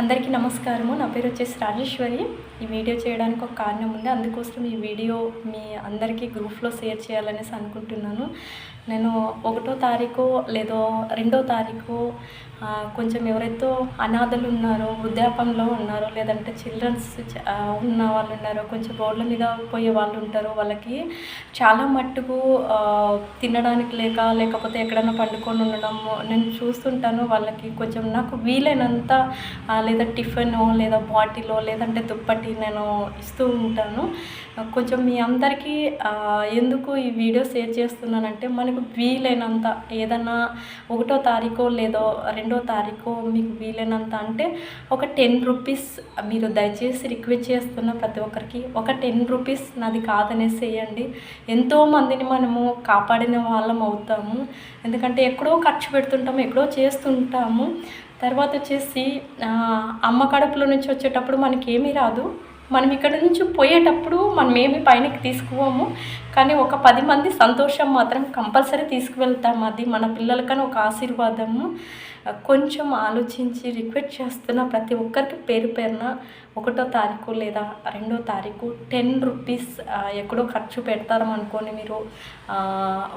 అందరికీ నమస్కారము. నా పేరు వచ్చేసి రాజేశ్వరి. ఈ వీడియో చేయడానికి ఒక కారణం ఉంది. అందుకోసం ఈ వీడియో మీ అందరికీ గ్రూప్లో షేర్ చేయాలనేసి అనుకుంటున్నాను. నేను 1వ తారీఖు లేదో 2వ తారీఖు కొంచెం ఎవరైతే అనాథలు ఉన్నారో, వృద్ధాపంలో ఉన్నారో, లేదంటే చిల్డ్రన్స్ ఉన్న వాళ్ళు ఉన్నారో, కొంచెం రోడ్ల మీద పోయే వాళ్ళు ఉంటారో, వాళ్ళకి చాలా మట్టుకు తినడానికి లేకపోతే ఎక్కడైనా పండుకొని ఉండడం నేను చూస్తుంటాను. వాళ్ళకి కొంచెం నాకు వీలైనంత లేదా టిఫినో లేదా బాటిలో లేదంటే దుప్పటి నేను ఇస్తూ ఉంటాను. కొంచెం మీ అందరికీ ఎందుకు ఈ వీడియో షేర్ చేస్తున్నానంటే, మనకు వీలైనంత ఏదన్నా 1వ తారీఖు లేదో 2వ తారీఖు మీకు వీలైనంత అంటే ఒక 10 రూపీస్ మీరు దయచేసి రిక్వెస్ట్ చేస్తున్న ప్రతి ఒక్కరికి ఒక 10 రూపీస్ నాది కాదనేసి వేయండి. ఎంతోమందిని మనము కాపాడిన వాళ్ళం అవుతాము. ఎందుకంటే ఎక్కడో ఖర్చు పెడుతుంటాము, ఎక్కడో చేస్తుంటాము. తర్వాత వచ్చేసి అమ్మ కడుపులో నుంచి వచ్చేటప్పుడు మనకేమీ రాదు. మనం ఇక్కడ నుంచి పోయేటప్పుడు మనం ఏమి పైనకి తీసుకుపోము, కానీ ఒక 10 మంది సంతోషం మాత్రం కంపల్సరీ తీసుకువెళ్తాము. అది మన పిల్లలకని ఒక ఆశీర్వాదము. కొంచెం ఆలోచించి రిక్వెస్ట్ చేస్తున్న ప్రతి ఒక్కరికి పేరు పేరున 1వ తారీఖు లేదా 2వ తారీఖు 10 రూపీస్ ఎక్కడో ఖర్చు పెడతారు అనుకోని మీరు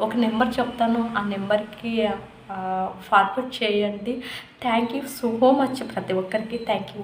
ఒక నెంబర్ చెప్తాను, ఆ నెంబర్కి ఫార్వర్డ్ చేయండి. థ్యాంక్ యూ సో మచ్ ప్రతి ఒక్కరికి. Thank you.